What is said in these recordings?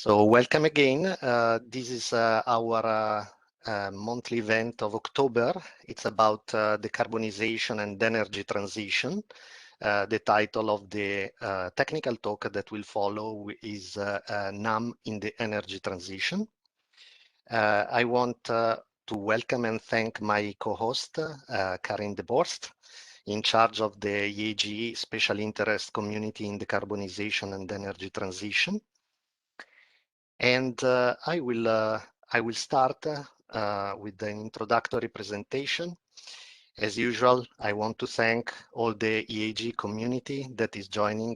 So welcome again. This is our monthly event of October. It's about decarbonization and energy transition. The title of the technical talk that will follow is NAM in the Energy Transition. I want to welcome and thank my co-host, Karin de Borst, in charge of the EAGE Special Interest Community in Decarbonization and Energy Transition. And I will start with an introductory presentation. As usual, I want to thank all the EAGE community that is joining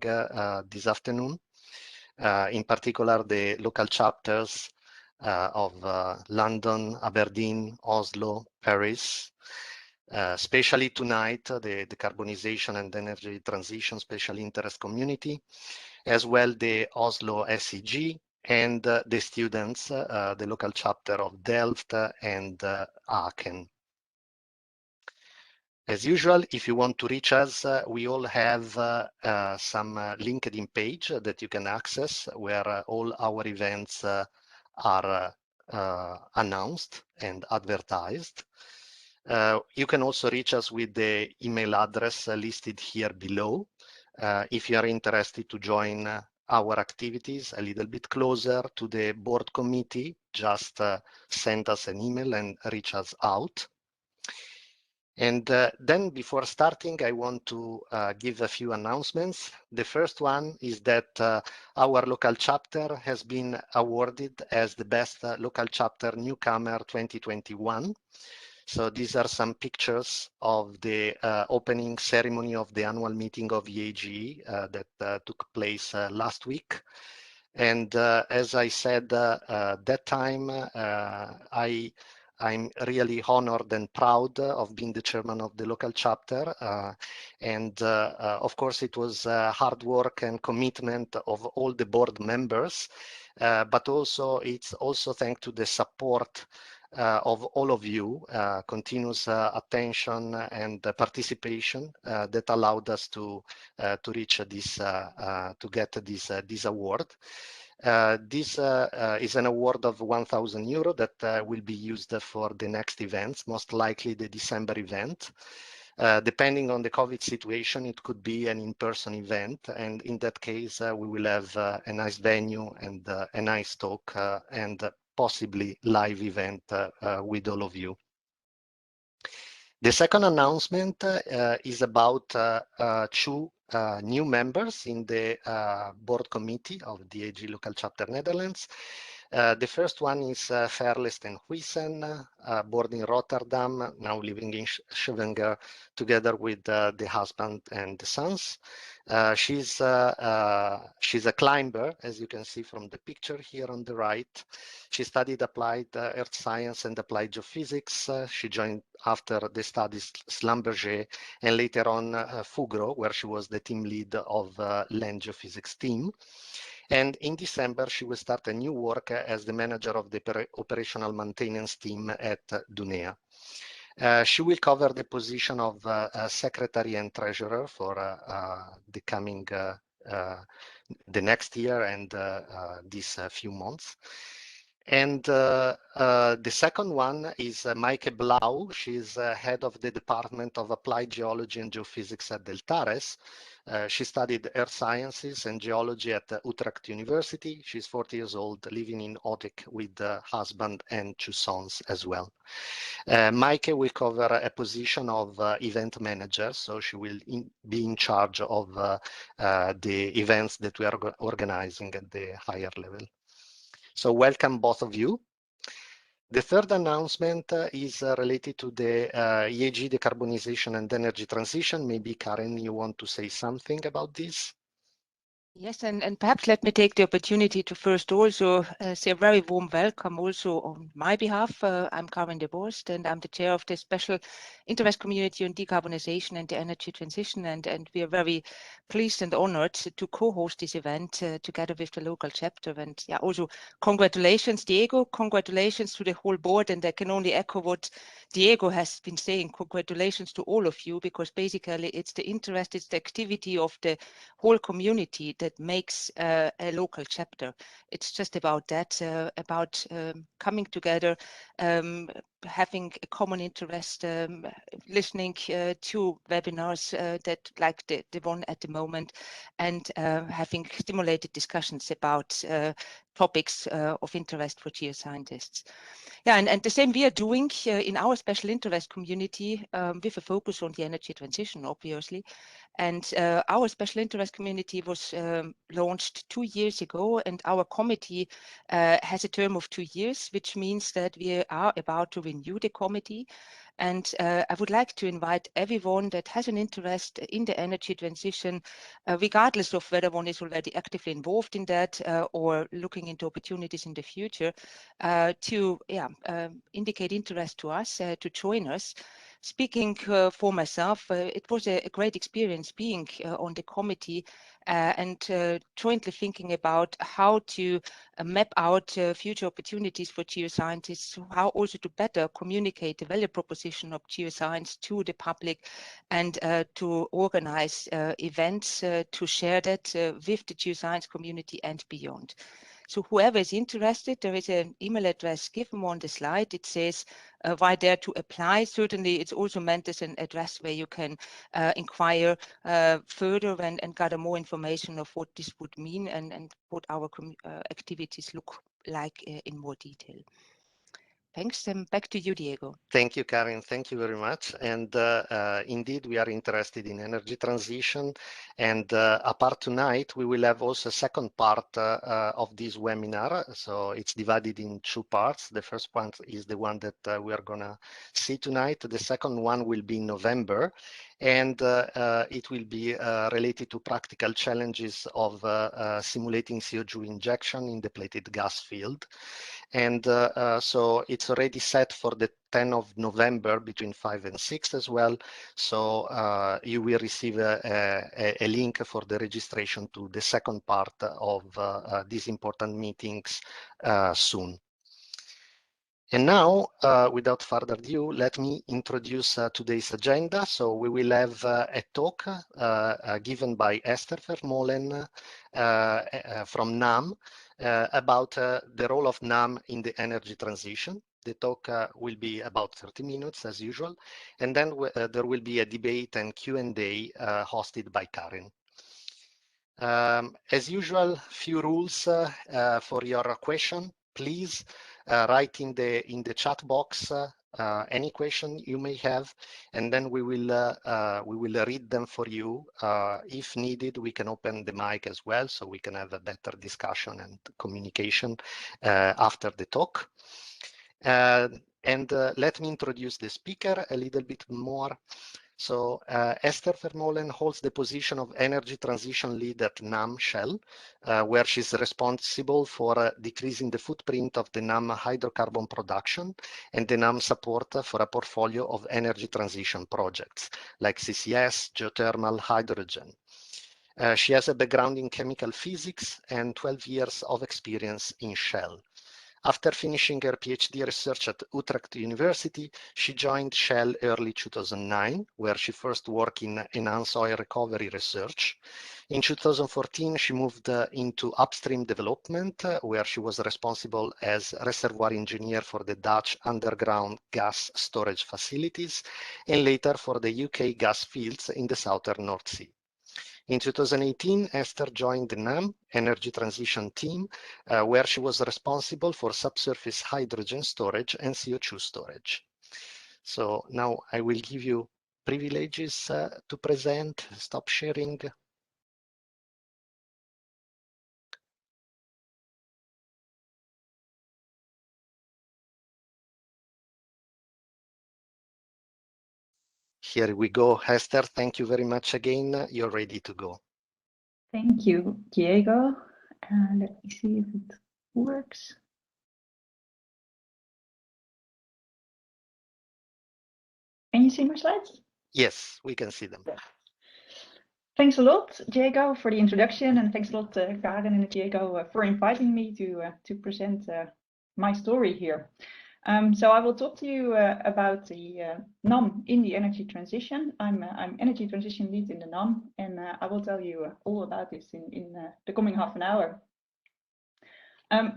this afternoon, in particular the local chapters of London, Aberdeen, Oslo, Paris, especially tonight, the Decarbonization and Energy Transition Special Interest Community, as well the Oslo SEG, and the students, the local chapter of Delft and Aachen. As usual, if you want to reach us, we all have some LinkedIn page that you can access where all our events are announced and advertised. You can also reach us with the email address listed here below. If you are interested to join our activities a little bit closer to the board committee, just send us an email and reach us out. And then before starting, I want to give a few announcements. The first one is that our local chapter has been awarded as the best local chapter newcomer 2021. So these are some pictures of the opening ceremony of the annual meeting of EAGE that took place last week. And as I said that time, I'm really honored and proud of being the chairman of the local chapter. And of course, it was hard work and commitment of all the board members, but also it's also thanks to the support of all of you, continuous attention and participation that allowed us to reach this, to get this award. This is an award of €1,000 that will be used for the next events, most likely the December event. Depending on the COVID situation, it could be an in-person event. And in that case, we will have a nice venue and a nice talk and possibly live event with all of you. The second announcement is about two new members in the board committee of the EAGE Local Chapter Netherlands. The first one is Verles ten Huysen, born in Rotterdam, now living in Stavanger, together with the husband and the sons. She's a climber, as you can see from the picture here on the right. She studied applied earth science and applied geophysics. She joined after the studies Schlumberger and later on Fugro, where she was the team lead of land geophysics team. And in December, she will start a new work as the manager of the operational maintenance team at Dunea. She will cover the position of secretary and treasurer for the coming, the next year and these few months. And the second one is Maaike Blauw. She's head of the Department of Applied Geology and Geophysics at Deltares. She studied earth sciences and geology at Utrecht University. She's 40 years old, living in Odijk with a husband and two sons as well. Maaike will cover a position of event manager, so she will be in charge of the events that we are organizing at the higher level. So welcome both of you. The third announcement is related to the EAGE Decarbonization and Energy Transition. Maybe Karin, you want to say something about this? Yes, and perhaps let me take the opportunity to first also say a very warm welcome also on my behalf. I'm Karin de Borst and I'm the chair of the Special Interest Community on Decarbonization and the Energy Transition. And we are very pleased and honored to co-host this event together with the local chapter. And yeah, also congratulations, Diego. Congratulations to the whole board. And I can only echo what Diego has been saying. Congratulations to all of you, because basically it's the interest, it's the activity of the whole community that makes a local chapter. It's just about that, about coming together, having a common interest, listening to webinars that like the one at the moment, and having stimulated discussions about topics of interest for geoscientists. Yeah, and the same we are doing in our special interest community with a focus on the energy transition, obviously. And our special interest community was launched 2 years ago, and our committee has a term of 2 years, which means that we are about to renew the committee. And I would like to invite everyone that has an interest in the energy transition, regardless of whether one is already actively involved in that or looking into opportunities in the future, to indicate interest to us, to join us. Speaking for myself, it was a great experience being on the committee and jointly thinking about how to map out future opportunities for geoscientists, how also to better communicate the value proposition of geoscience to the public, and to organize events to share that with the geoscience community and beyond. So whoever is interested, there is an email address given on the slide. It says right there to apply. Certainly, it's also meant as an address where you can inquire further and gather more information of what this would mean and what our activities look like in more detail. Thanks, and back to you, Diego. Thank you, Karin. Thank you very much. And indeed, we are interested in energy transition. And apart tonight, we will have also a second part of this webinar. So it's divided in 2 parts. The first part is the one that we are going to see tonight. The second one will be in November. And it will be related to practical challenges of simulating CO2 injection in depleted gas field. And so it's already set for the 10th of November between 5 and 6 as well. So you will receive a link for the registration to the second part of these important meetings soon. And now, without further ado, let me introduce today's agenda. So we will have a talk given by Esther Vermolen from NAM about the role of NAM in the energy transition. The talk will be about 30 minutes as usual. And then there will be a debate and Q&A hosted by Karin. As usual, few rules for your question. Please write in the chat box any question you may have, and then we will read them for you. If needed, we can open the mic as well, so we can have a better discussion and communication after the talk. And let me introduce the speaker a little bit more. So Esther Vermolen holds the position of Energy Transition Lead at NAM Shell, where she's responsible for decreasing the footprint of the NAM hydrocarbon production and the NAM support for a portfolio of energy transition projects like CCS, geothermal, hydrogen. She has a background in chemical physics and 12 years of experience in Shell. After finishing her PhD research at Utrecht University, she joined Shell early 2009, where she first worked in enhanced oil recovery research. In 2014, she moved into upstream development, where she was responsible as reservoir engineer for the Dutch underground gas storage facilities, and later for the UK gas fields in the southern North Sea. In 2018, Esther joined the NAM Energy Transition team, where she was responsible for subsurface hydrogen storage and CO2 storage. So now I will give you privileges to present. Stop sharing. Here we go. Esther, thank you very much again. You're ready to go. Thank you, Diego. Let me see if it works. Can you see my slides? Yes, we can see them. Thanks a lot, Diego, for the introduction, and thanks a lot, Karin and Diego, for inviting me to present my story here. So I will talk to you about the NAM in the energy transition. I'm energy transition lead in the NAM, and I will tell you all about this in the coming half an hour.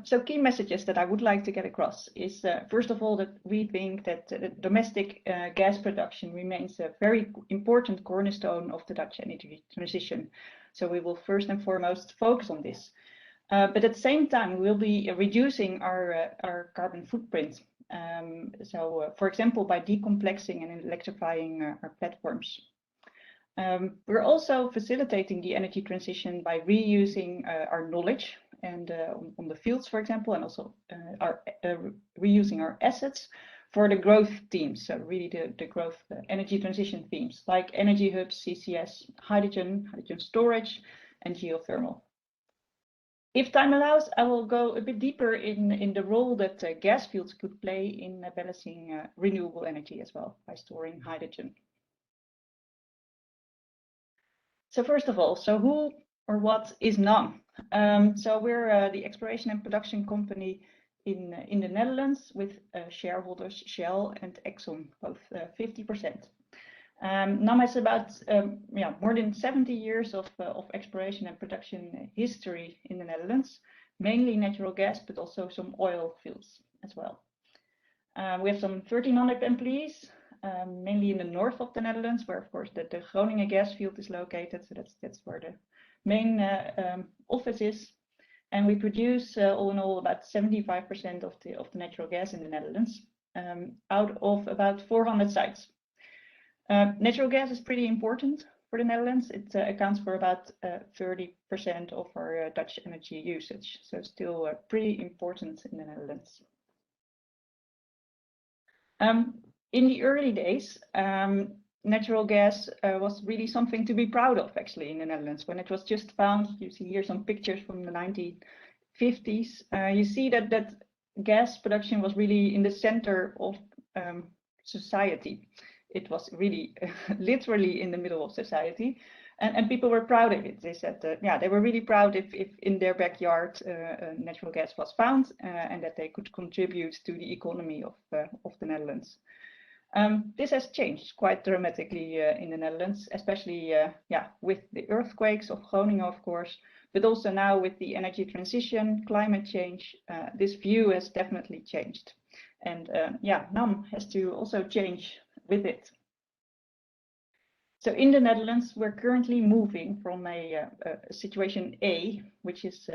So key messages that I would like to get across is, first of all, that we think that domestic gas production remains a very important cornerstone of the Dutch energy transition. So we will first and foremost focus on this. But at the same time, we'll be reducing our carbon footprint. For example, by decomplexing and electrifying our platforms. We're also facilitating the energy transition by reusing our knowledge and on the fields, for example, and also reusing our assets for the growth themes. So really the growth energy transition themes like energy hubs, CCS, hydrogen storage, and geothermal. If time allows, I will go a bit deeper in the role that gas fields could play in balancing renewable energy as well by storing hydrogen. So first of all, so who or what is NAM? So we're the exploration and production company in the Netherlands with shareholders Shell and Exxon, both 50%. NAM has about more than 70 years of exploration and production history in the Netherlands, mainly natural gas, but also some oil fields as well. We have some 1,300 employees, mainly in the north of the Netherlands, where of course the Groningen gas field is located. So that's where the main office is. And we produce all in all about 75% of the natural gas in the Netherlands, out of about 400 sites. Natural gas is pretty important for the Netherlands. It accounts for about 30% of our Dutch energy usage, so still pretty important in the Netherlands. In the early days, natural gas was really something to be proud of, actually, in the Netherlands. When it was just found, you see here some pictures from the 1950s. You see that gas production was really in the center of society. It was really literally in the middle of society, and people were proud of it. They said, they were really proud if in their backyard natural gas was found and that they could contribute to the economy of the Netherlands. This has changed quite dramatically in the Netherlands, especially with the earthquakes of Groningen, of course, but also now with the energy transition, climate change. This view has definitely changed, and NAM has to also change with it. So in the Netherlands, we're currently moving from a situation A, which is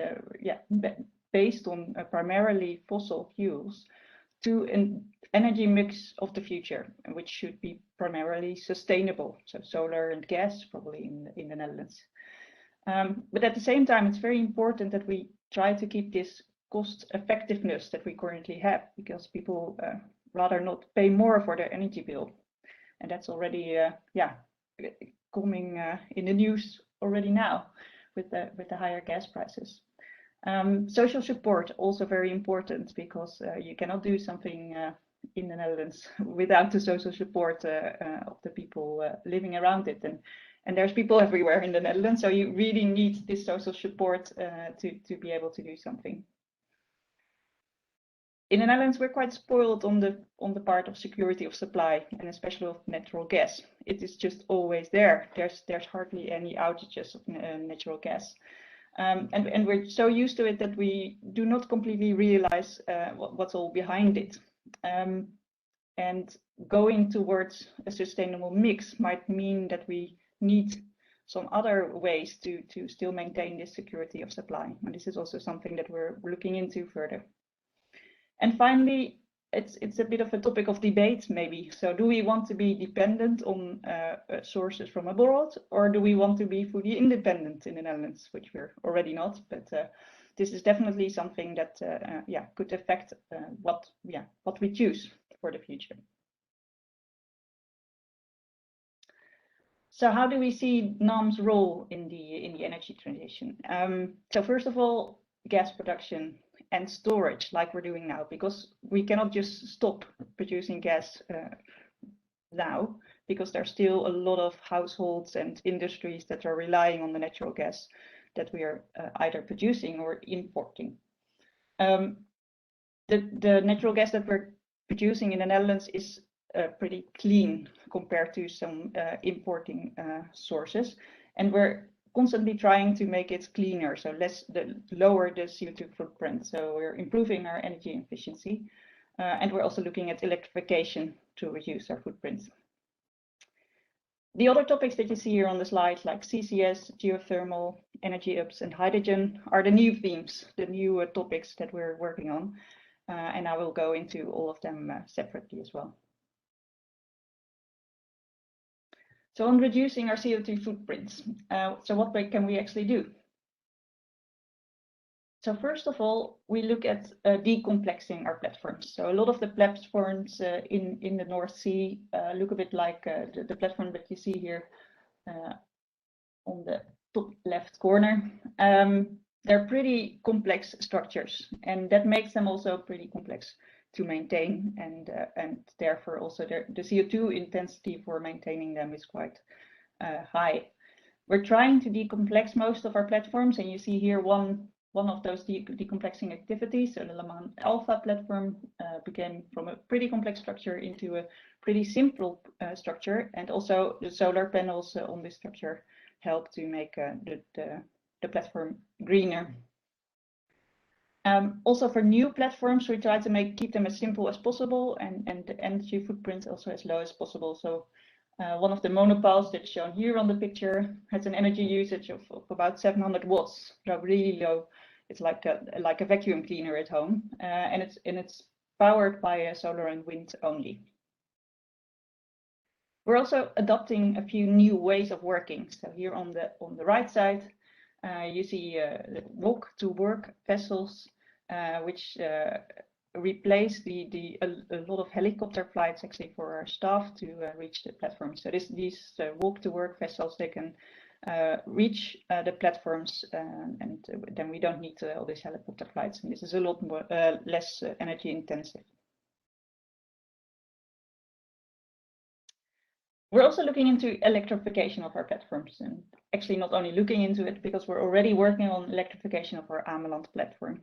based on primarily fossil fuels, to an energy mix of the future, which should be primarily sustainable. So solar and gas, probably in the Netherlands. But at the same time, it's very important that we try to keep this cost effectiveness that we currently have, because people rather not pay more for their energy bill. And that's already coming in the news already now with the higher gas prices. Social support also very important, because you cannot do something in the Netherlands without the social support of the people living around it. And there's people everywhere in the Netherlands, so you really need this social support to be able to do something. In the Netherlands, we're quite spoiled on the part of security of supply, and especially of natural gas. It is just always there. There's hardly any outages of natural gas. And we're so used to it that we do not completely realize what's all behind it. And going towards a sustainable mix might mean that we need some other ways to still maintain this security of supply. And this is also something that we're looking into further. And finally, it's a bit of a topic of debate, maybe. So do we want to be dependent on sources from abroad, or do we want to be fully independent in the Netherlands, which we're already not? But this is definitely something that could affect what we choose for the future. So how do we see NAM's role in the energy transition? So first of all, gas production and storage, like we're doing now, because we cannot just stop producing gas now, because there's still a lot of households and industries that are relying on the natural gas that we are either producing or importing. The natural gas that we're producing in the Netherlands is pretty clean compared to some importing sources, and we're constantly trying to make it cleaner, so lower the CO2 footprint. So we're improving our energy efficiency, and we're also looking at electrification to reduce our footprint. The other topics that you see here on the slide, like CCS, geothermal, energy hubs, and hydrogen, are the new themes, the new topics that we're working on, and I will go into all of them separately as well. So on reducing our CO2 footprints, so what can we actually do? So first of all, we look at decomplexing our platforms. So a lot of the platforms in the North Sea look a bit like the platform that you see here on the top left corner. They're pretty complex structures, and that makes them also pretty complex to maintain, and therefore also the CO2 intensity for maintaining them is quite high. We're trying to decomplex most of our platforms, and you see here one of those decomplexing activities. So the Le Mans Alpha platform became from a pretty complex structure into a pretty simple structure, and also the solar panels on this structure help to make the platform greener. Also for new platforms, we try to keep them as simple as possible, and the energy footprint also as low as possible. So one of the monopiles that's shown here on the picture has an energy usage of about 700 watts, so really low. It's like a vacuum cleaner at home, and it's powered by solar and wind only. We're also adopting a few new ways of working. So here on the right side, you see walk-to-work vessels, which replace a lot of helicopter flights actually for our staff to reach the platform. So these walk-to-work vessels, they can reach the platforms, and then we don't need all these helicopter flights, and this is a lot more less energy intensive. We're also looking into electrification of our platforms, and actually not only looking into it, because we're already working on electrification of our Ameland platform.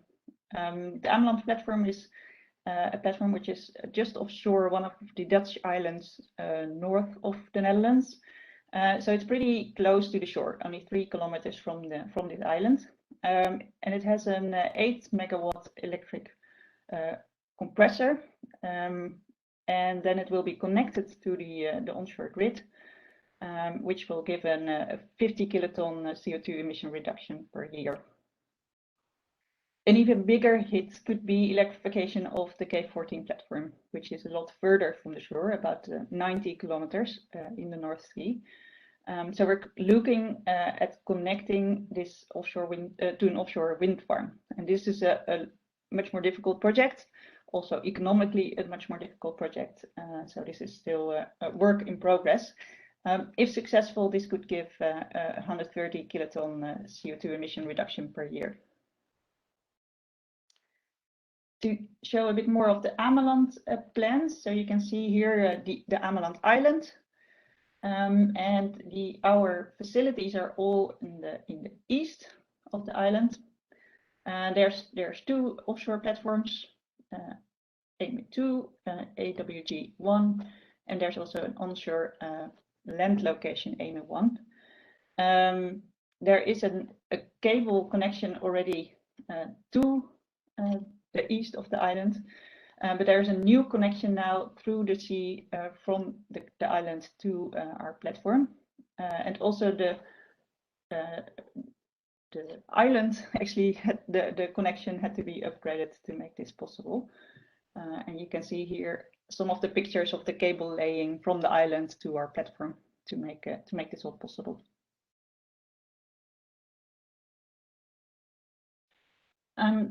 The Ameland platform is a platform which is just offshore one of the Dutch islands north of the Netherlands. So it's pretty close to the shore, only 3 kilometers from this island, and it has an 8 megawatt electric compressor. And then it will be connected to the onshore grid, which will give a 50 kiloton CO2 emission reduction per year. An even bigger hit could be electrification of the K14 platform, which is a lot further from the shore, about 90 kilometers in the North Sea. So we're looking at connecting this offshore wind to an offshore wind farm, and this is a much more difficult project. Also economically a much more difficult project, so this is still a work in progress. If successful, this could give 130 kiloton CO2 emission reduction per year. To show a bit more of the Ameland plans, so you can see here the Ameland Island, and our facilities are all in the east of the island. There's 2 offshore platforms. AME2, AWG1, and there's also an onshore land location, AME1. There is a cable connection already to the east of the island, but there's a new connection now through the sea from the island to our platform, and also the island actually the connection had to be upgraded to make this possible. And you can see here some of the pictures of the cable laying from the island to our platform to make this all possible.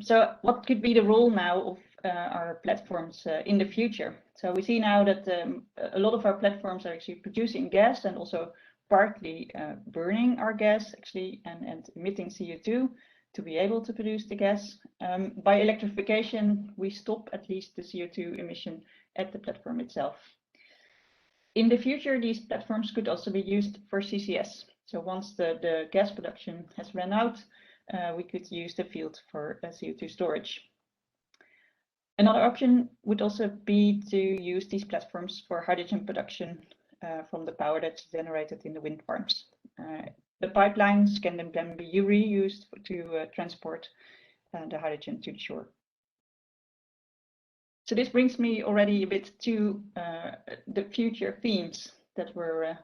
So what could be the role now of our platforms in the future? So we see now that a lot of our platforms are actually producing gas and also partly burning our gas actually and emitting CO2 to be able to produce the gas. By electrification, we stop at least the CO2 emission at the platform itself. In the future, these platforms could also be used for CCS. So once the gas production has run out, we could use the field for CO2 storage. Another option would also be to use these platforms for hydrogen production from the power that's generated in the wind farms. The pipelines can then be reused to transport the hydrogen to the shore. So this brings me already a bit to the future themes that we're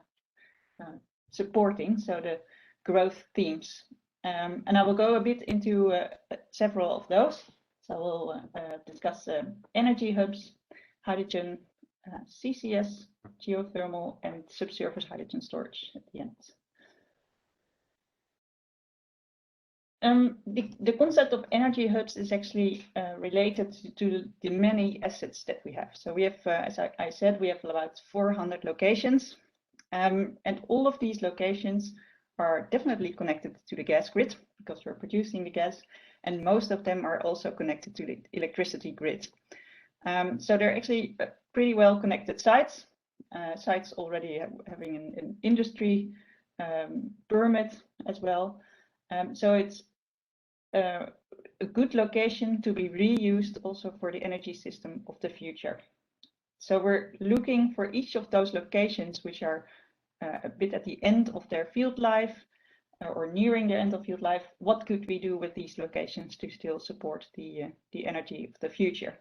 supporting, so the growth themes. And I will go a bit into several of those. So we'll discuss energy hubs, hydrogen, CCS, geothermal, and subsurface hydrogen storage at the end. The concept of energy hubs is actually related to the many assets that we have. So we have, as I said, we have about 400 locations, and all of these locations are definitely connected to the gas grid because we're producing the gas, and most of them are also connected to the electricity grid. So they're actually pretty well connected sites, sites already having an industry permit as well. So it's a good location to be reused also for the energy system of the future. So we're looking for each of those locations which are a bit at the end of their field life or nearing the end of field life. What could we do with these locations to still support the energy of the future?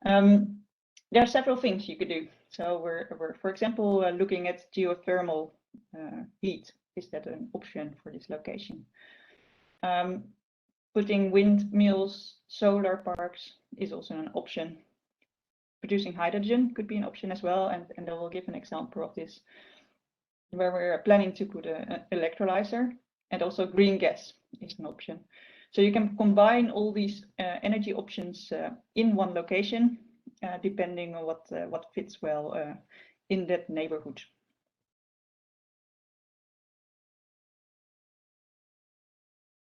There are several things you could do. So we're for example, looking at geothermal heat. Is that an option for this location? Putting windmills, solar parks is also an option. Producing hydrogen could be an option as well, and I will give an example of this, where we're planning to put an electrolyzer, and also green gas is an option. So you can combine all these energy options in one location, depending on what fits well in that neighborhood.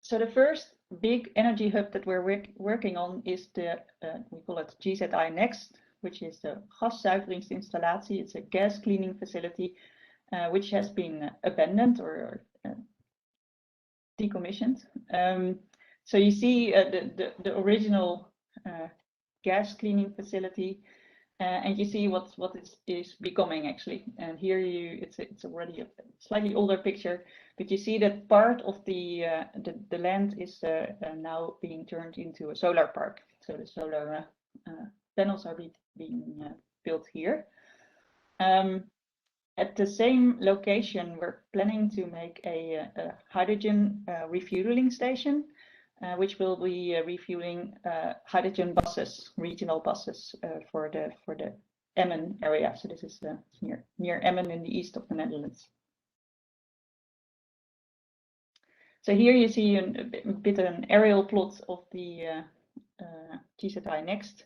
So the first big energy hub that we're working on is the, we call it GZI Next, which is the gaszuiveringsinstallatie. It's a gas cleaning facility, which has been abandoned or decommissioned. So you see the original gas cleaning facility, and you see what is becoming actually. And here it's already a slightly older picture, but you see that part of the land is now being turned into a solar park. So the solar panels are being built here. At the same location, we're planning to make a hydrogen refueling station, which will be refueling hydrogen buses, regional buses for the Emmen area. So this is near Emmen in the east of the Netherlands. So here you see a bit of an aerial plot of the GZI Next.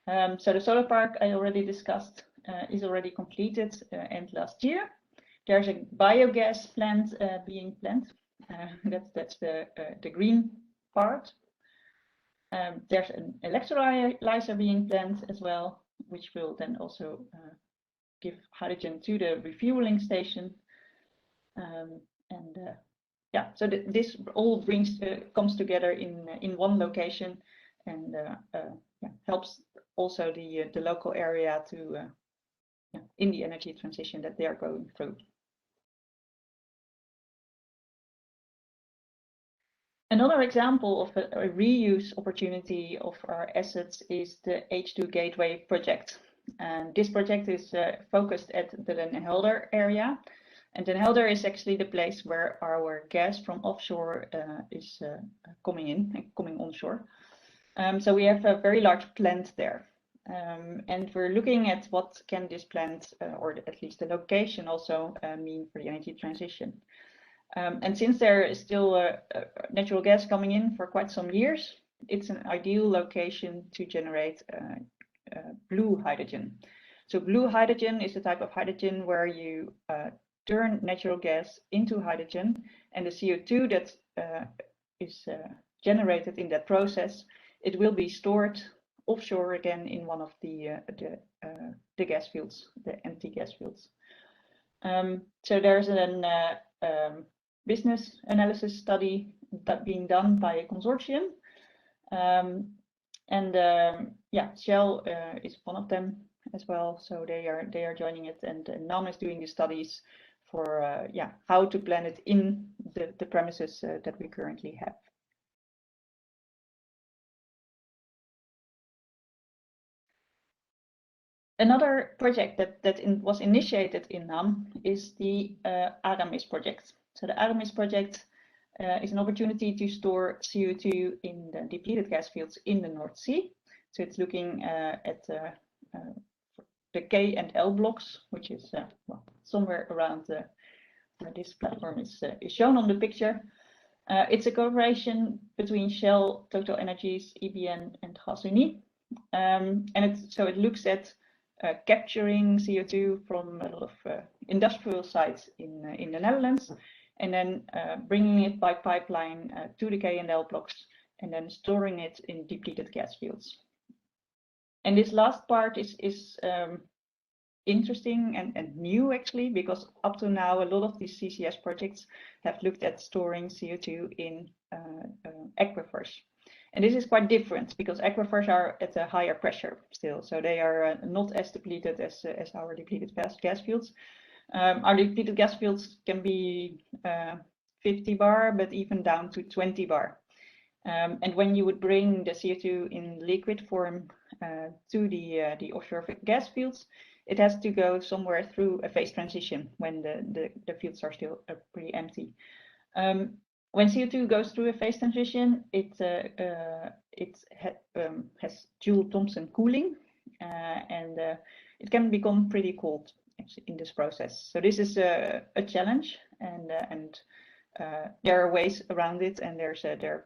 So the solar park I already discussed is already completed end last year. There's a biogas plant being planned. That's the green part. There's an electrolyzer being planned as well, which will then also give hydrogen to the refueling station. Yeah, so this all comes together in one location, and yeah, helps also the local area to in the energy transition that they are going through. Another example of a reuse opportunity of our assets is the H2 Gateway project. And this project is focused at the Den Helder area. And Den Helder is actually the place where our gas from offshore is coming onshore. So we have a very large plant there. And we're looking at what can this plant, or at least the location also, mean for the energy transition. And since there is still natural gas coming in for quite some years, it's an ideal location to generate blue hydrogen. So blue hydrogen is a type of hydrogen where you turn natural gas into hydrogen, and the CO2 that is generated in that process, it will be stored offshore again in one of the gas fields, the empty gas fields. So there's an business analysis study that being done by a consortium, And yeah, Shell is one of them as well. So they are joining it, and NAM is doing the studies for yeah, how to plan it in the premises that we currently have. Another project that was initiated in NAM is the ARAMIS project. So the ARAMIS project is an opportunity to store CO2 in the depleted gas fields in the North Sea. So it's looking at the K and L blocks, which is well, somewhere around where this platform is shown on the picture. It's a collaboration between Shell, TotalEnergies, EBN, and Gasunie. And it looks at capturing CO2 from a lot of industrial sites in the Netherlands, and then bringing it by pipeline to the K and L blocks, and then storing it in depleted gas fields. And this last part is interesting and new, actually, because up to now, a lot of these CCS projects have looked at storing CO2 in aquifers. And this is quite different because aquifers are at a higher pressure still, so they are not as depleted as our depleted gas fields. Our depleted gas fields can be 50 bar, but even down to 20 bar. And when you would bring the CO2 in liquid form to the offshore gas fields, it has to go somewhere through a phase transition when the fields are still pretty empty. When CO2 goes through a phase transition, it has Joule-Thomson cooling, and it can become pretty cold in this process. So this is a challenge, and there are ways around it, and they're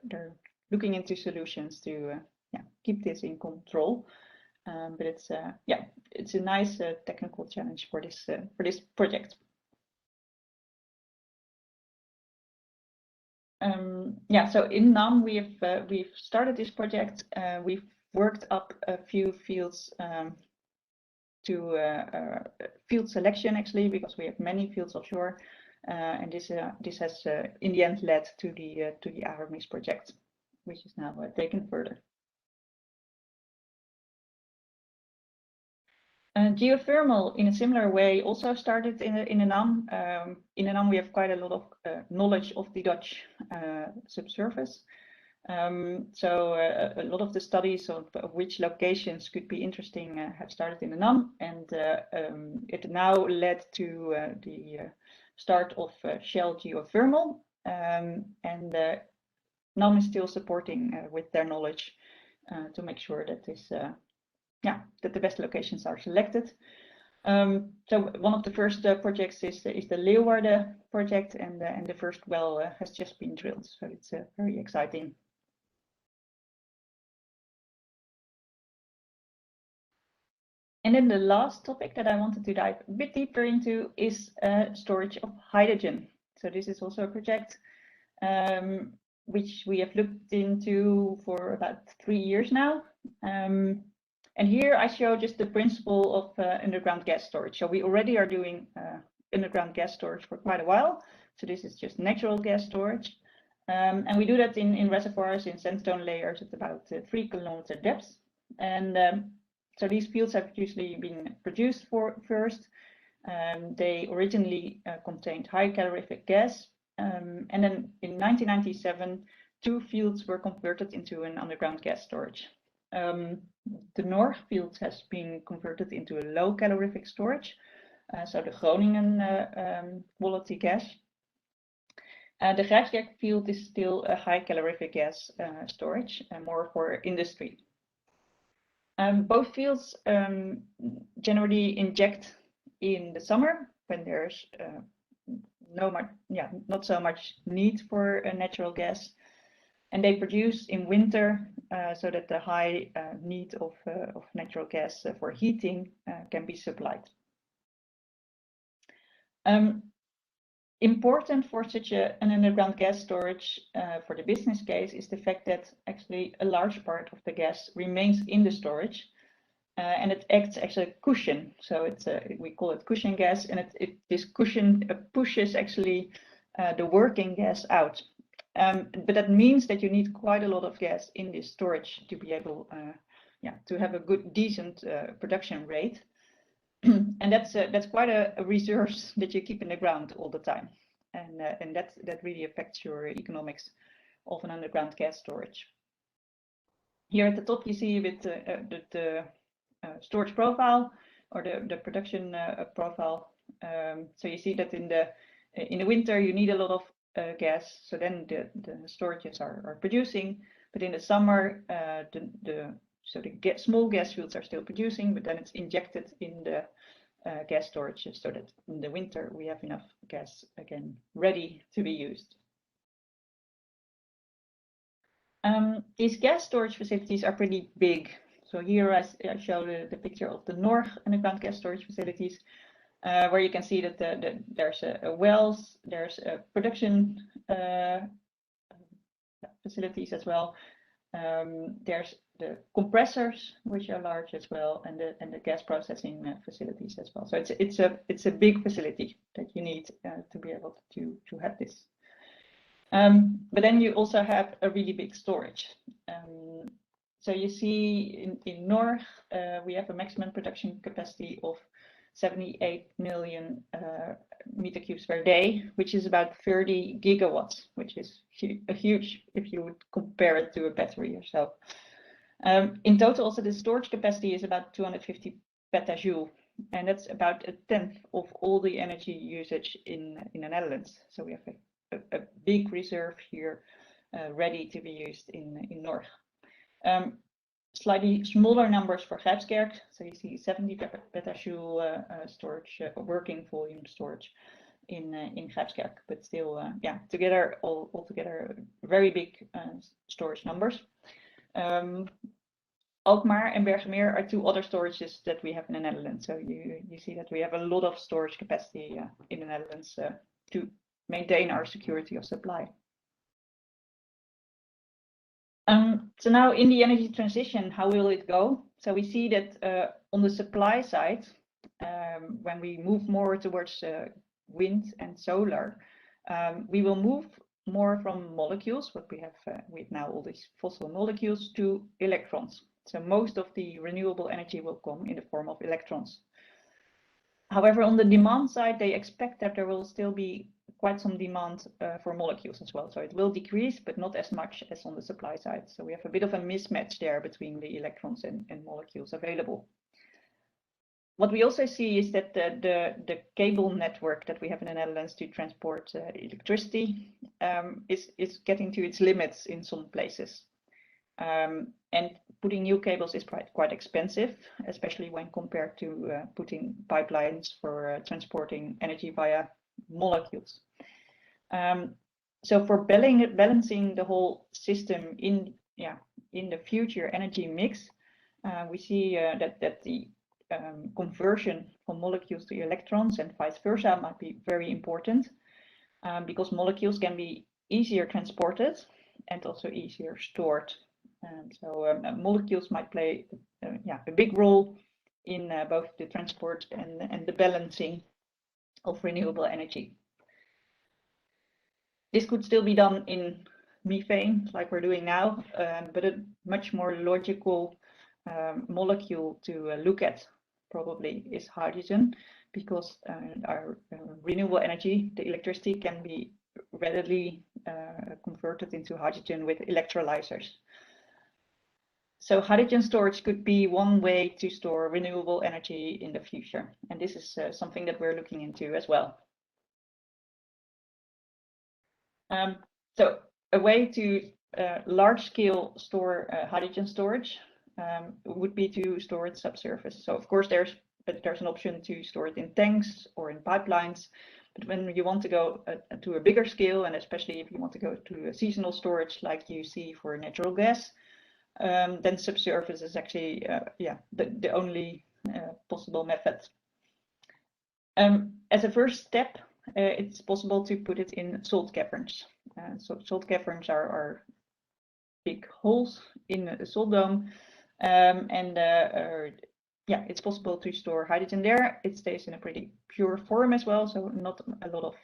looking into solutions to yeah, keep this in control. But it's yeah, it's a nice technical challenge for this project. Yeah, so in NAM we've started this project. We've worked up a few fields to field selection, actually, because we have many fields offshore, and this has in the end led to the ARAMIS project, which is now taken further. Geothermal, in a similar way, also started in ENAM. In ENAM, we have quite a lot of knowledge of the Dutch subsurface. So a lot of the studies of which locations could be interesting have started in ENAM, and it now led to the start of Shell Geothermal, and NAM is still supporting with their knowledge to make sure that this yeah, that the best locations are selected. So one of the first projects is the Leeuwarden project, and the first well has just been drilled. So it's very exciting. And then the last topic that I wanted to dive a bit deeper into is storage of hydrogen. So this is also a project which we have looked into for about 3 years now. And here I show just the principle of underground gas storage. So we already are doing underground gas storage for quite a while. So this is just natural gas storage. And we do that in reservoirs in sandstone layers at about 3 kilometer depth. And so these fields have usually been produced first. They originally contained high calorific gas. And then in 1997, 2 fields were converted into an underground gas storage. The NORG field has been converted into a low calorific storage, so the Groningen quality gas. The Grijskerk field is still a high calorific gas storage, more for industry. Both fields generally inject in the summer when there's not so much need for natural gas. And they produce in winter so that the high need of natural gas for heating can be supplied. Important for such an underground gas storage for the business case is the fact that actually a large part of the gas remains in the storage, and it acts as a cushion. So it's we call it cushion gas, and this cushion pushes actually the working gas out. But that means that you need quite a lot of gas in this storage to be able to have a good, decent production rate. And that's quite a resource that you keep in the ground all the time. And that really affects your economics of an underground gas storage. Here at the top, you see a bit the storage profile or the production profile. So you see that in the winter you need a lot of gas, so then the storages are producing. But in the summer, the small gas fields are still producing, but then it's injected in the gas storages, so that in the winter we have enough gas again ready to be used. These gas storage facilities are pretty big. So here I show the picture of the NORG underground gas storage facilities, where you can see that there's a wells, there's a production facilities as well. There's the compressors, which are large as well, and the gas processing facilities as well. So it's a big facility that you need to be able to have this. But then you also have a really big storage. So you see in NORG, we have a maximum production capacity of 78 million meter cubes per day, which is about 30 gigawatts, which is huge if you would compare it to a battery or so. In total, also the storage capacity is about 250 petajoule, and that's about a tenth of all the energy usage in the Netherlands. So we have a big reserve here ready to be used in NORG. Slightly smaller numbers for Grijpskerk. So you see 70 petajoule storage, working volume storage in Grijpskerk, but still, together, altogether, very big storage numbers. Alkmaar and Bergenmeer are two other storages that we have in the Netherlands. So you see that we have a lot of storage capacity in the Netherlands to maintain our security of supply. So now in the energy transition, how will it go? So we see that on the supply side, when we move more towards wind and solar, we will move more from molecules, what we have with now all these fossil molecules, to electrons. So most of the renewable energy will come in the form of electrons. However, on the demand side, they expect that there will still be quite some demand for molecules as well. So it will decrease, but not as much as on the supply side. So we have a bit of a mismatch there between the electrons and molecules available. What we also see is that the cable network that we have in the Netherlands to transport electricity is getting to its limits in some places. And putting new cables is quite expensive, especially when compared to putting pipelines for transporting energy via molecules. So for balancing the whole system in the future energy mix, we see that the conversion from molecules to electrons and vice versa might be very important, because molecules can be easier transported and also easier stored. And so molecules might play a big role in both the transport and the balancing of renewable energy. This could still be done in methane, like we're doing now, but a much more logical molecule to look at probably is hydrogen, because our renewable energy, the electricity, can be readily converted into hydrogen with electrolyzers. So hydrogen storage could be one way to store renewable energy in the future, and this is something that we're looking into as well. So a way to large-scale store hydrogen storage would be to store it subsurface. So of course there's an option to store it in tanks or in pipelines, but when you want to go to a bigger scale, and especially if you want to go to a seasonal storage like you see for natural gas, then subsurface is actually the only possible method. As a first step, it's possible to put it in salt caverns. So salt caverns are big holes in a salt dome, and it's possible to store hydrogen there. It stays in a pretty pure form as well, so not a lot of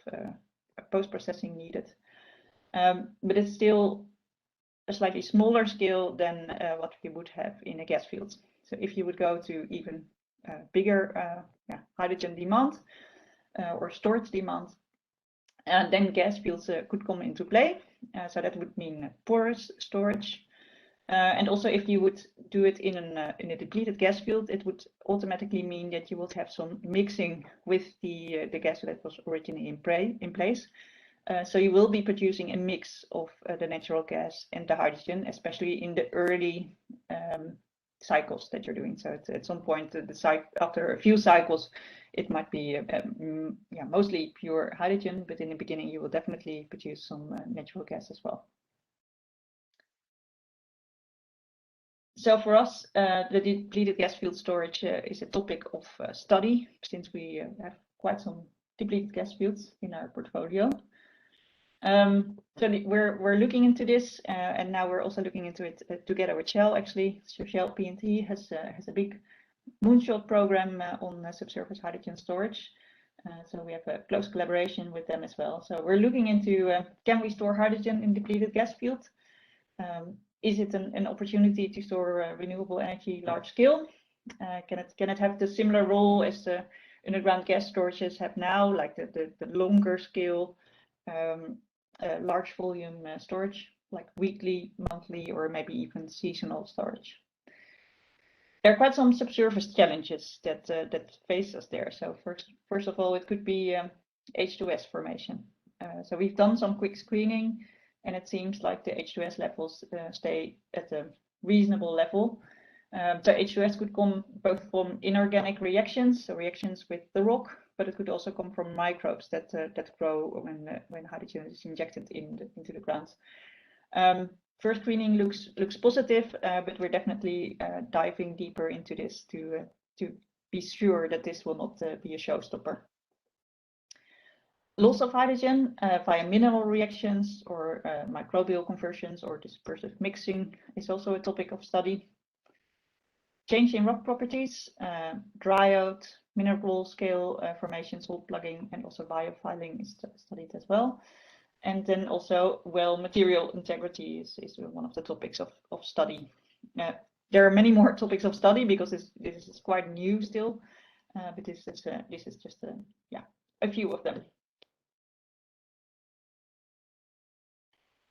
post-processing needed. but it's still a slightly smaller scale than what we would have in a gas field. So if you would go to even bigger hydrogen demand or storage demand, then gas fields could come into play. So that would mean porous storage. And also, if you would do it in a depleted gas field, it would automatically mean that you would have some mixing with the gas that was originally in place. So you will be producing a mix of the natural gas and the hydrogen, especially in the early cycles that you're doing. So at some point, after a few cycles, it might be mostly pure hydrogen, but in the beginning, you will definitely produce some natural gas as well. So for us, the depleted gas field storage is a topic of study, since we have quite some depleted gas fields in our portfolio. So we're looking into this, and now we're also looking into it together with Shell. Actually, so Shell P&T has a big moonshot program on subsurface hydrogen storage. So we have a close collaboration with them as well. So we're looking into can we store hydrogen in depleted gas fields? Is it an opportunity to store renewable energy large scale? Can it have the similar role as the underground gas storages have now, like the longer scale large volume storage, like weekly, monthly, or maybe even seasonal storage? There are quite some subsurface challenges that face us there. So first of all, it could be H2S formation. So we've done some quick screening, and it seems like the H2S levels stay at a reasonable level. So H2S could come both from inorganic reactions, so reactions with the rock, but it could also come from microbes that grow when hydrogen is injected into the ground. First screening looks positive, but we're definitely diving deeper into this to be sure that this will not be a showstopper. Loss of hydrogen via mineral reactions or microbial conversions or dispersive mixing is also a topic of study. Change in rock properties, dry out, mineral scale formation, salt plugging, and also biofouling is studied as well. And then also, well, material integrity is one of the topics of study. There are many more topics of study because this is quite new still, but this is just a few of them.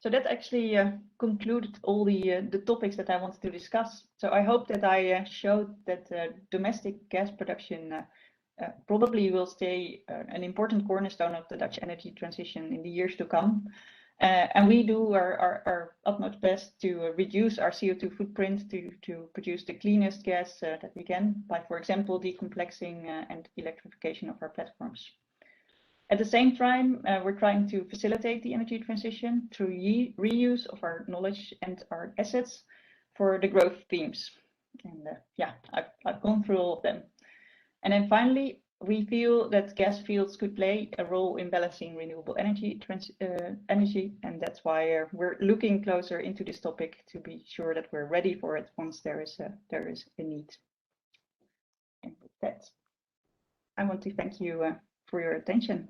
So that actually concluded all the topics that I wanted to discuss. So I hope that I showed that domestic gas production probably will stay an important cornerstone of the Dutch energy transition in the years to come. And we do our utmost best to reduce our CO2 footprint to produce the cleanest gas that we can by, for example, decomplexing and electrification of our platforms. At the same time, we're trying to facilitate the energy transition through reuse of our knowledge and our assets for the growth themes. And I've gone through all of them. And then finally, we feel that gas fields could play a role in balancing renewable energy, and that's why we're looking closer into this topic to be sure that we're ready for it once there is a need. And with that, I want to thank you for your attention.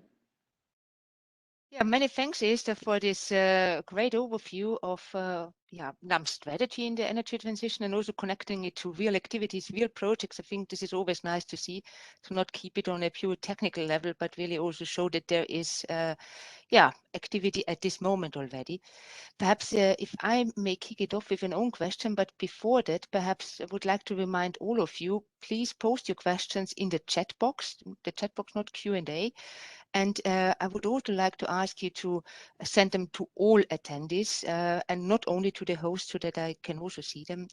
Yeah, many thanks, Esther, for this great overview of NAM's strategy in the energy transition and also connecting it to real activities, real projects. I think this is always nice to see, to not keep it on a pure technical level, but really also show that there is activity at this moment already. Perhaps if I may kick it off with an own question, but before that, perhaps I would like to remind all of you, please post your questions in the chat box, not Q&A. And I would also like to ask you to send them to all attendees and not only to the host so that I can also see them.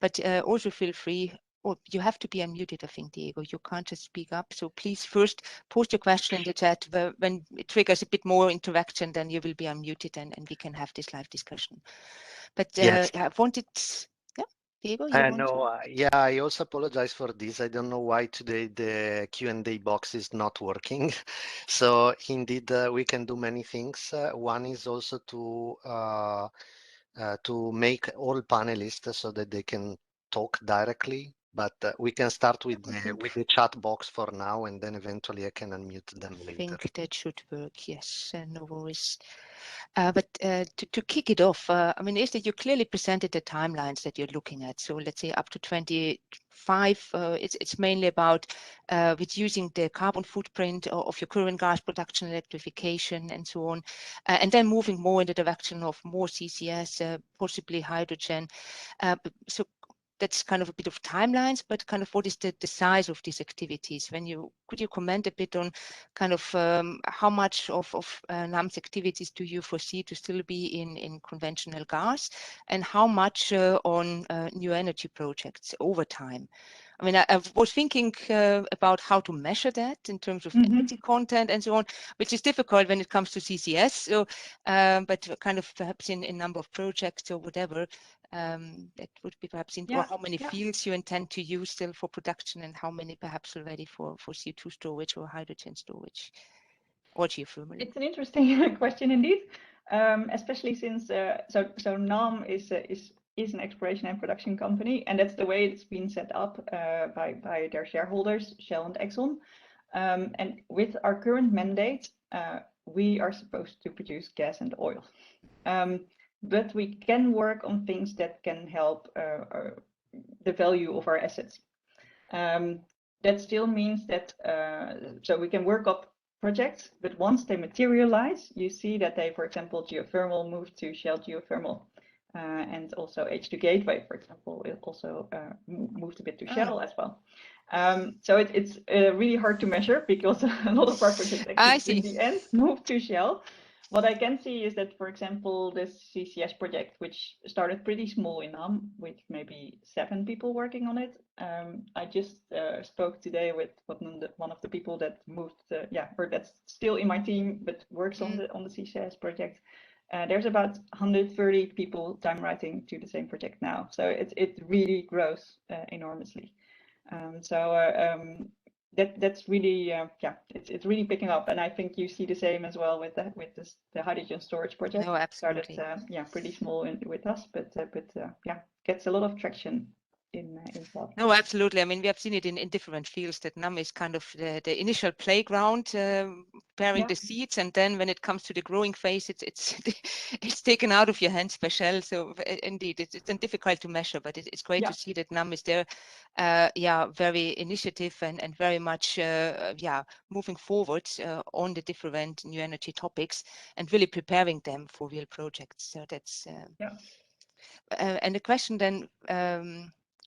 But also feel free. Oh, you have to be unmuted, I think, Diego. You can't just speak up. So please first post your question in the chat. When it triggers a bit more interaction, then you will be unmuted and we can have this live discussion. But yes. I wanted... Diego, I also apologize for this. I don't know why today the Q&A box is not working. So indeed, we can do many things. One is also to make all panelists so that they can talk directly but we can start with the chat box for now, and then eventually I can unmute them later. I think that should work, yes, no worries. But to kick it off, I mean, Esther, you clearly presented the timelines that you're looking at. So let's say up to 25, it's mainly about reducing the carbon footprint of your current gas production, electrification, and so on, and then moving more in the direction of more CCS, possibly hydrogen. So that's kind of a bit of timelines, but kind of what is the size of these activities? Could you comment a bit on kind of how much of NAM's activities do you foresee to still be in conventional gas, and how much on new energy projects over time? I mean, I was thinking about how to measure that in terms of energy content and so on, which is difficult when it comes to CCS. So, but kind of perhaps in number of projects or whatever, that would be perhaps in, or how many fields you intend to use still for production, and how many perhaps already for CO2 storage or hydrogen storage or geothermal. It's an interesting question indeed, especially since so NAM is an exploration and production company, and that's the way it's been set up by their shareholders, Shell and Exxon. And with our current mandate, we are supposed to produce gas and oil. But we can work on things that can help the value of our assets. That still means that so we can work up projects, but once they materialize, you see that they, for example, geothermal moved to Shell Geothermal, and also H2 Gateway, for example, it also moved a bit to Shell as well. So it's really hard to measure because a lot of our projects actually in the end moved to Shell. What I can see is that, for example, this CCS project, which started pretty small in NAM, with maybe 7 people working on it. I just spoke today with one of the people that moved, or that's still in my team, but works on the CCS project. There's about 130 people time writing to the same project now, so it really grows enormously. That's really it's really picking up, and I think you see the same as well with the hydrogen storage project. No, absolutely. Started pretty small with us, but gets a lot of traction in South. No, absolutely. I mean, we have seen it in different fields that NAM is kind of the initial playground, preparing the seeds, and then when it comes to the growing phase, it's taken out of your hands by Shell. So indeed, it's difficult to measure, but it's great to see that NAM is there, very initiative and very much moving forward on the different new energy topics and really preparing them for real projects. So that's and the question then.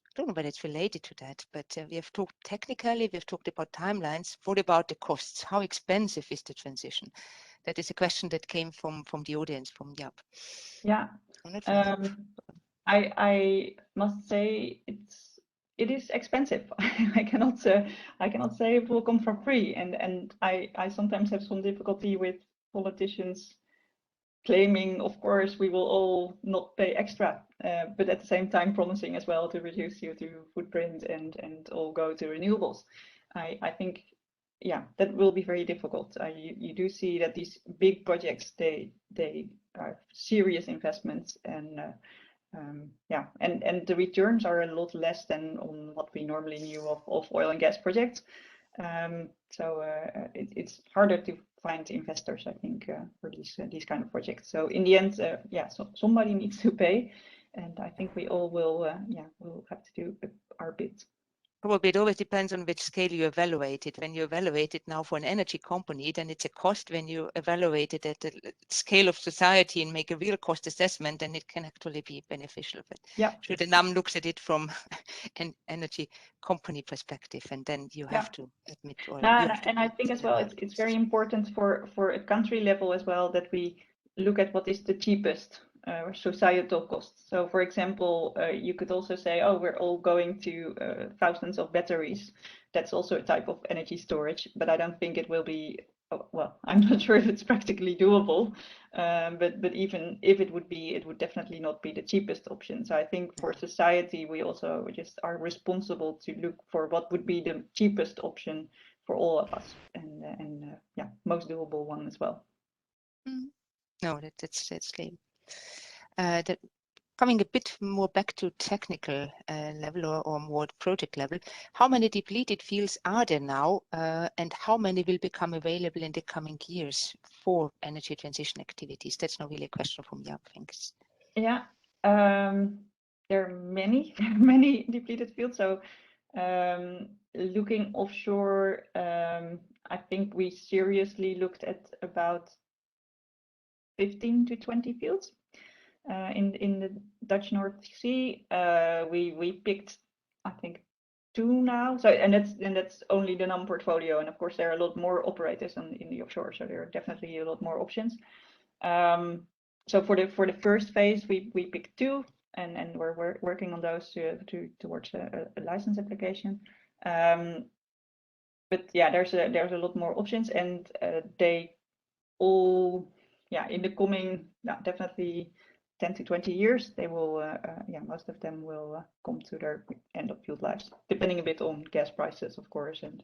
I don't know whether it's related to that, but we have talked technically, we've talked about timelines. What about the costs? How expensive is the transition? That is a question that came from the audience, from Jaap. Yeah, I must say it is expensive. I cannot say it will come for free, and I sometimes have some difficulty with politicians claiming, of course, we will all not pay extra, but at the same time promising as well to reduce CO2 footprint and all go to renewables. I think, that will be very difficult. You do see that these big projects, they are serious investments, and and the returns are a lot less than on what we normally knew of oil and gas projects. So it's harder to find investors, I think, for these kind of projects. So in the end, so somebody needs to pay, and I think we all will we'll have to do our bit. Probably it always depends on which scale you evaluate it. When you evaluate it now for an energy company, then it's a cost. When you evaluate it at the scale of society and make a real cost assessment, then it can actually be beneficial. But sure, the NAM looks at it from an energy company perspective, and then you have to admit. And I think as well, it's very important for a country level as well that we look at what is the cheapest societal costs. So, for example, you could also say, oh, we're all going to thousands of batteries. That's also a type of energy storage, but I don't think it will be. Well, I'm not sure if it's practically doable, but even if it would be, it would definitely not be the cheapest option. So I think for society, we also just are responsible to look for what would be the cheapest option for all of us, and most doable one as well. No, that's clear. Coming a bit more back to technical level or more project level, how many depleted fields are there now, and how many will become available in the coming years for energy transition activities? That's not really a question from Jaap, thanks. Yeah, there are many, many depleted fields. So looking offshore, I think we seriously looked at about 15 to 20 fields in the Dutch North Sea. We picked, I think, 2 now. So and that's only the non-portfolio, and of course there are a lot more operators in the offshore. So there are definitely a lot more options. So for the first phase, we picked 2, and we're working on those towards a license application. But yeah, there's a lot more options, and they all, yeah, in the coming, definitely 10 to 20 years, they will, most of them will come to their end of field lives, depending a bit on gas prices, of course, and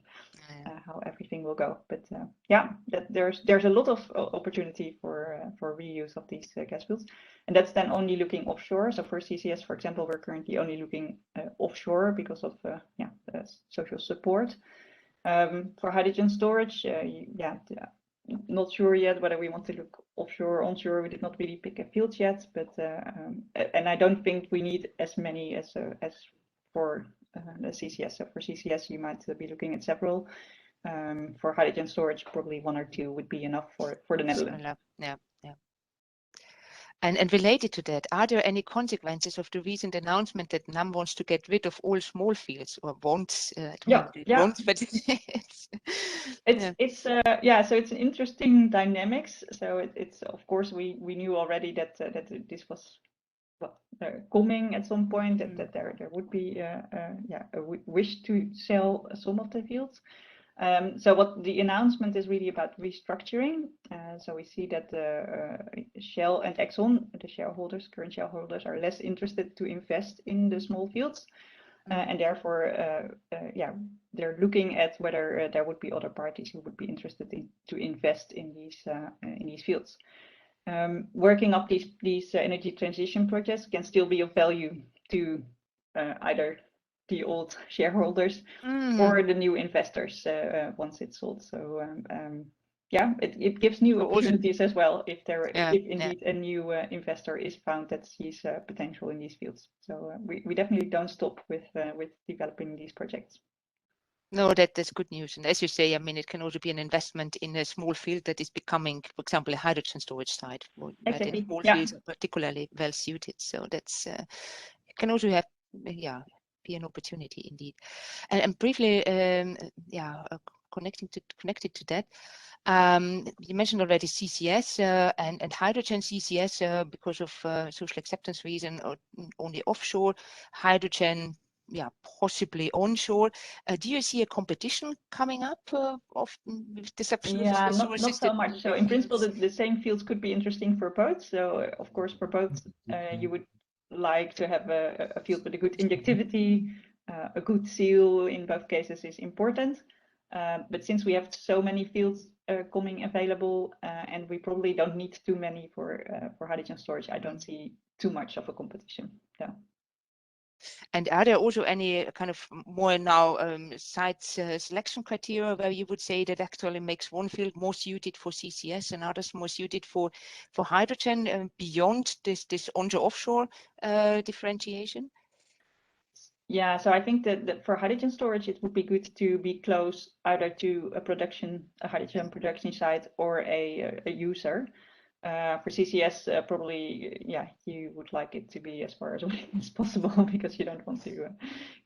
how everything will go. But yeah, there's a lot of opportunity for reuse of these gas fields, and that's then only looking offshore. So for CCS, for example, we're currently only looking offshore because of social support. For hydrogen storage, not sure yet whether we want to look offshore or onshore. We did not really pick a field yet, but and I don't think we need as many as for the CCS. So for CCS, you might be looking at several. For hydrogen storage, probably 1 or 2 would be enough for the Netherlands. Yeah. And related to that, are there any consequences of the recent announcement that NAM wants to get rid of all small fields, or wants? Wants, but it's so it's an interesting dynamics. So it's of course we knew already that this was coming at some point, that there would be a wish to sell some of the fields. So what the announcement is really about restructuring. So we see that Shell and Exxon, the current shareholders, are less interested to invest in the small fields, and therefore, they're looking at whether there would be other parties who would be interested to invest in these fields. Working up these energy transition projects can still be of value to either the old shareholders or the new investors once it's sold. So it gives new opportunities as well if indeed a new investor is found that sees potential in these fields. So we definitely don't stop with developing these projects. No, that's good news. And as you say, I mean, it can also be an investment in a small field that is becoming, for example, a hydrogen storage site. Exactly. Small fields are particularly well suited. So that's it can also have be an opportunity indeed. And briefly, connected to that, you mentioned already CCS and hydrogen CCS because of social acceptance reason, or only offshore hydrogen. Yeah, possibly onshore. Do you see a competition coming up of the subsurface? Yeah, not so much. So in principle, the same fields could be interesting for both. So of course, for both, you would like to have a field with a good injectivity, a good seal in both cases is important. But since we have so many fields coming available, and we probably don't need too many for hydrogen storage, I don't see too much of a competition. Yeah. And are there also any kind of more now site selection criteria where you would say that actually makes one field more suited for CCS and others more suited for hydrogen beyond this onshore offshore differentiation? Yeah, so I think that for hydrogen storage, it would be good to be close either to a hydrogen production site or a user. For CCS, probably, you would like it to be as far away as possible because you don't want to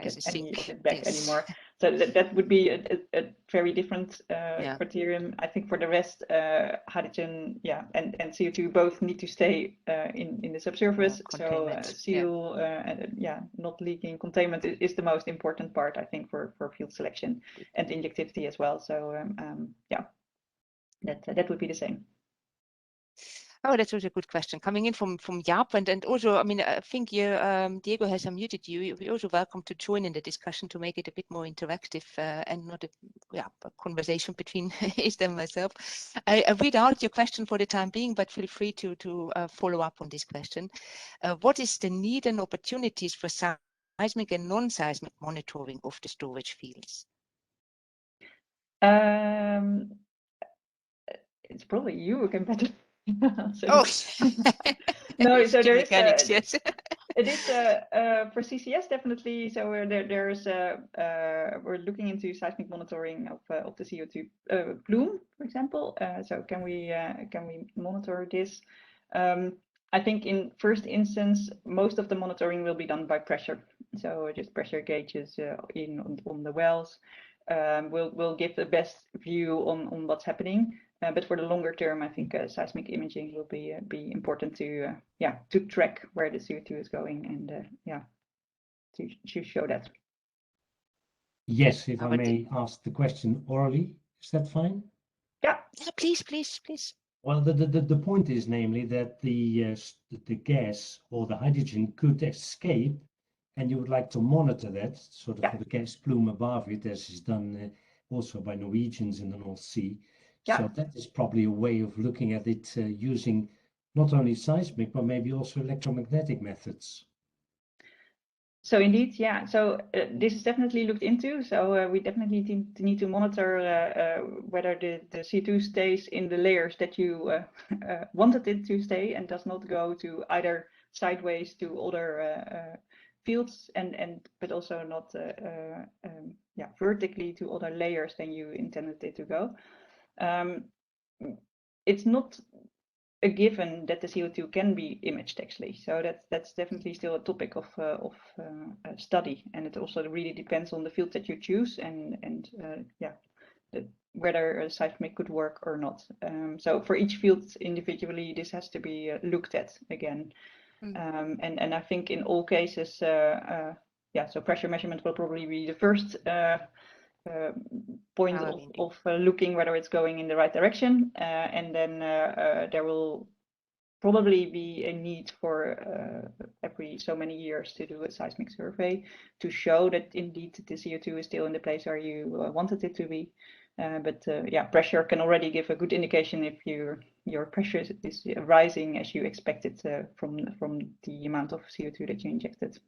get any of it back anymore. So that would be a very different criterion. I think for the rest, hydrogen, and CO2 both need to stay in the subsurface. So seal, not leaking containment is the most important part, I think, for field selection and injectivity as well. So that would be the same. Oh, that's also a good question. Coming in from Jaap, and also, I mean, I think Diego has unmuted you. You're also welcome to join in the discussion to make it a bit more interactive and not a conversation between Esther and myself. I read out your question for the time being, but feel free to follow up on this question. What is the need and opportunities for seismic and non-seismic monitoring of the storage fields? It's probably you who can better. Oh, no, so there is mechanics, yes. It is for CCS definitely. So we're looking into seismic monitoring of the CO2 plume, for example. So can we monitor this? I think in first instance, most of the monitoring will be done by pressure. So just pressure gauges on the wells will give the best view on what's happening. But for the longer term, I think seismic imaging will be important to track where the CO2 is going and to show that. Yes, if I may ask the question orally, is that fine? Yeah. Yeah, please. Well, the point is namely that the gas or the hydrogen could escape, and you would like to monitor that sort of for the gas plume above it, as is done also by Norwegians in the North Sea. Yeah. So that is probably a way of looking at it using not only seismic, but maybe also electromagnetic methods. So indeed, yeah. So this is definitely looked into. So we definitely need to monitor whether the CO2 stays in the layers that you wanted it to stay and does not go to either sideways to other fields but also not vertically to other layers than you intended it to go. It's not a given that the CO2 can be imaged actually, so that's definitely still a topic of study, and it also really depends on the field that you choose and whether a seismic could work or not. So for each field individually, this has to be looked at again. And I think in all cases, so pressure measurement will probably be the first point of looking whether it's going in the right direction, and then there will probably be a need for every so many years to do a seismic survey to show that indeed the CO2 is still in the place where you wanted it to be. But pressure can already give a good indication if your pressure is rising as you expected from the amount of CO2 that you injected.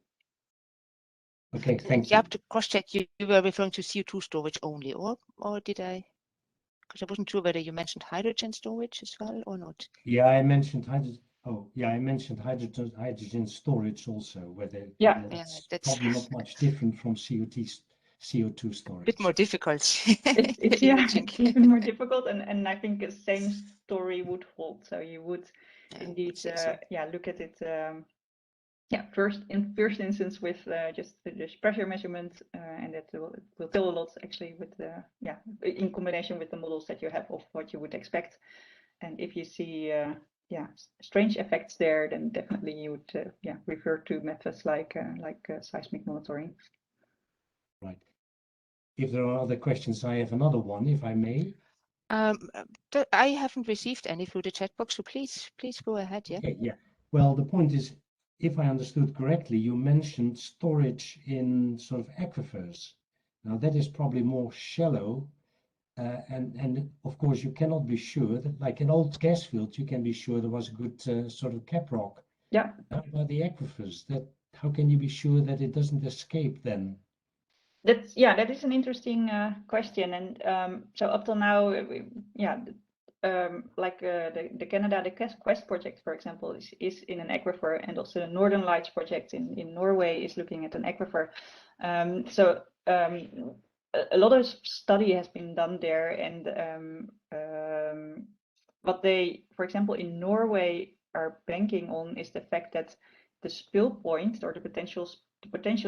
Okay, thank you. Yeah, to cross-check, you were referring to CO2 storage only, or did I? Because I wasn't sure whether you mentioned hydrogen storage as well or not. Yeah, I mentioned hydrogen. Oh, yeah, I mentioned hydrogen storage also, whether that's probably not much different from CO2 storage. A bit more difficult. It's even more difficult, and I think the same story would hold. So you would indeed look at it. First instance with just the pressure measurement, and that will tell a lot actually with in combination with the models that you have of what you would expect. And if you see strange effects there, then definitely you would refer to methods like seismic monitoring. Right. If there are other questions, I have another one, if I may. I haven't received any through the chat box, so please go ahead. Yeah. Okay, yeah. Well, the point is, if I understood correctly, you mentioned storage in sort of aquifers. Now that is probably more shallow, and of course you cannot be sure that, like in old gas fields, you can be sure there was a good sort of cap rock. Yeah. How about the aquifers? How can you be sure that it doesn't escape then? That is an interesting question, and so up till now, like the Canada, the Quest project, for example, is in an aquifer, and also the Northern Lights project in Norway is looking at an aquifer. A lot of study has been done there, and what they, for example, in Norway are banking on is the fact that the spill point or the potential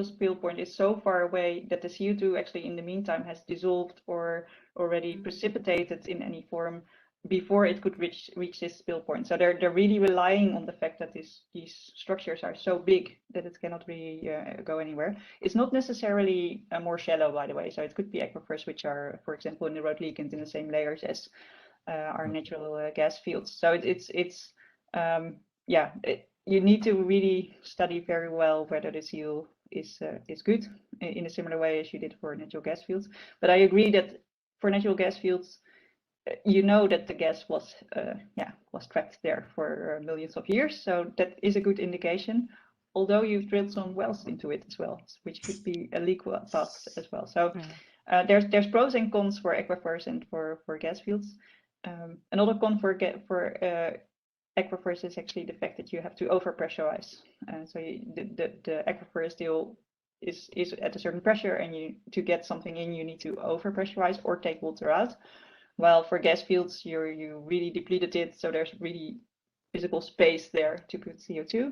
spill point is so far away that the CO2 actually in the meantime has dissolved or already precipitated in any form before it could reach this spill point. So they're really relying on the fact that these structures are so big that it cannot really go anywhere. It's not necessarily more shallow, by the way. So it could be aquifers which are, for example, in the Roodliegend in the same layers as our natural gas fields. So it's yeah, you need to really study very well whether the seal is good in a similar way as you did for natural gas fields. But I agree that for natural gas fields, you know that the gas was trapped there for millions of years, so that is a good indication. Although you've drilled some wells into it as well, which could be a leak path as well. So there's pros and cons for aquifers and for gas fields. Another con for aquifers is actually the fact that you have to overpressurize. So the aquifer is at a certain pressure, and to get something in, you need to overpressurize or take water out. While for gas fields, you really depleted it, so there's really physical space there to put CO2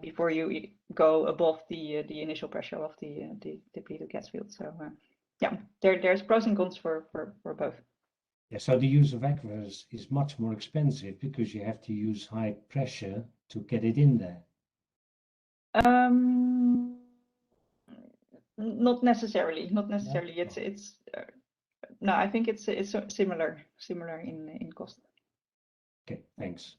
before you go above the initial pressure of the depleted gas field. So yeah, there's pros and cons for both. Yeah, so the use of aquifers is much more expensive because you have to use high pressure to get it in there. Not necessarily. Not necessarily. No. It's no. I think it's similar in cost. Okay, thanks.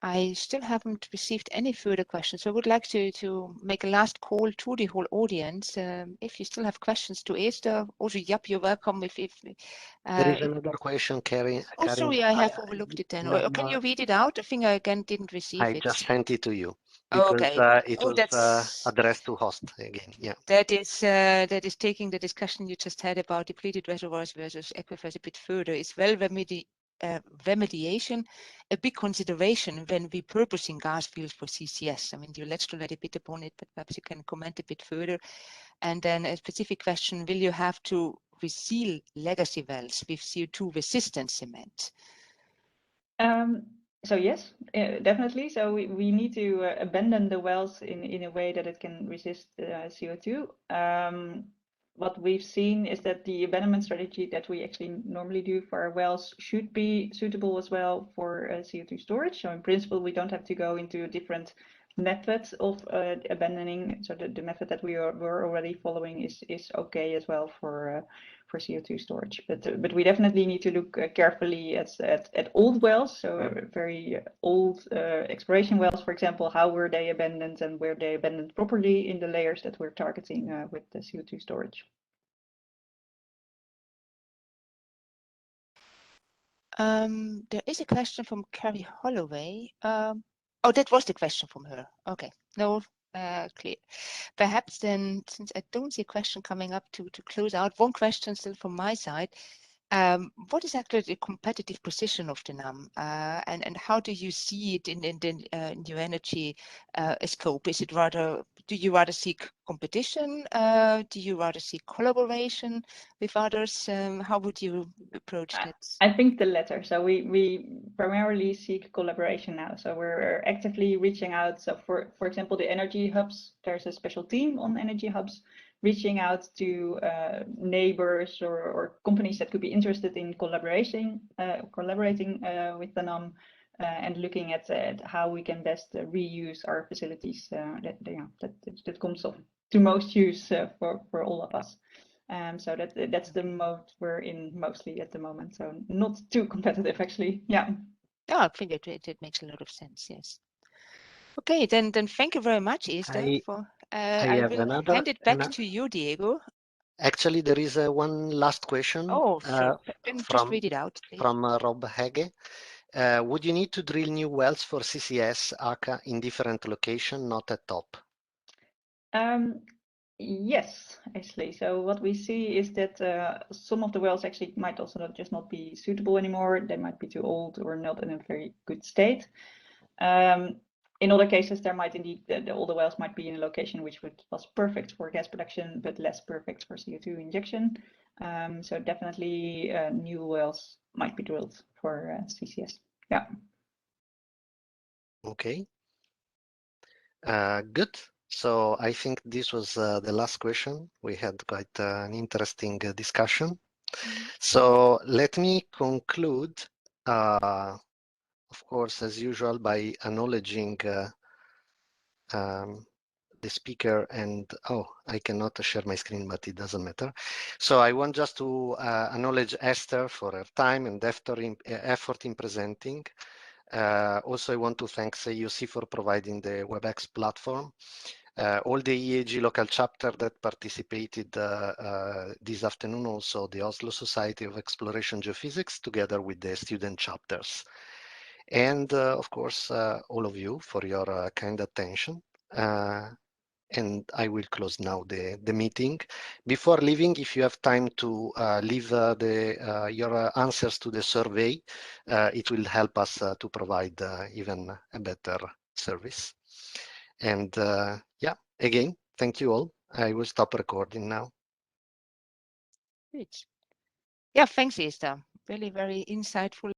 I still haven't received any further questions. So I would like to make a last call to the whole audience. If you still have questions to Esther, also Jaap, you're welcome. If there is another question, Karin. Oh, sorry, I have overlooked it then. Or can you read it out? I think I again didn't receive it. I just sent it to you Oh, because okay. it was addressed to host again. Yeah. That is taking the discussion you just had about depleted reservoirs versus aquifers a bit further. Is well remediation a big consideration when repurposing gas fields for CCS? I mean, you touched already a bit upon it, but perhaps you can comment a bit further. And then a specific question: will you have to reseal legacy wells with CO2 resistant cement? So yes, definitely. So we need to abandon the wells in a way that it can resist CO2. What we've seen is that the abandonment strategy that we actually normally do for our wells should be suitable as well for CO2 storage. So in principle, we don't have to go into different methods of abandoning. So the method that we're already following is okay as well for CO2 storage. But we definitely need to look carefully at old wells, so very old exploration wells, for example. How were they abandoned, and were they abandoned properly in the layers that we're targeting with the CO2 storage? There is a question from Carrie Holloway. Oh, that was the question from her. Okay, no, clear. Perhaps then, since I don't see a question coming up to close out, one question still from my side. What is actually the competitive position of the NAM, and how do you see it in the new energy scope? Is it rather, do you rather seek competition? Do you rather seek collaboration with others? How would you approach that? I think the latter. So we primarily seek collaboration now. So we're actively reaching out. So for example, the energy hubs, there's a special team on energy hubs reaching out to neighbors or companies that could be interested in collaborating with the NAM and looking at how we can best reuse our facilities that comes to most use for all of us. So that's the mode we're in mostly at the moment. So not too competitive, actually. Yeah. Oh, I think it makes a lot of sense. Yes. Okay, then thank you very much, Esther. I will hand it back to you, Diego. Actually, there is one last question. Oh, so then just read it out, please. From Rob Hege. Would you need to drill new wells for CCS, ACA in different locations, not at top? Yes, actually. So what we see is that some of the wells actually might also not be suitable anymore. They might be too old or not in a very good state. In other cases, there might indeed, the older wells might be in a location which was perfect for gas production, but less perfect for CO2 injection. So definitely new wells might be drilled for CCS. Yeah. Okay. Good. So I think this was the last question. We had quite an interesting discussion. So let me conclude, of course, as usual, by acknowledging the the speaker, and I cannot share my screen, but it doesn't matter. So I want just to acknowledge Esther for her time and effort in presenting. Also, I want to thank EUC for providing the WebEx platform. All the EAGE local chapter that participated this afternoon, also the Oslo Society of Exploration Geophysics, together with the student chapters. And of course, all of you for your kind attention. And I will close now the meeting. Before leaving, if you have time to leave your answers to the survey, it will help us to provide even a better service. And yeah, again, thank you all. I will stop recording now. Great. Yeah, thanks, Esther. Really very insightful.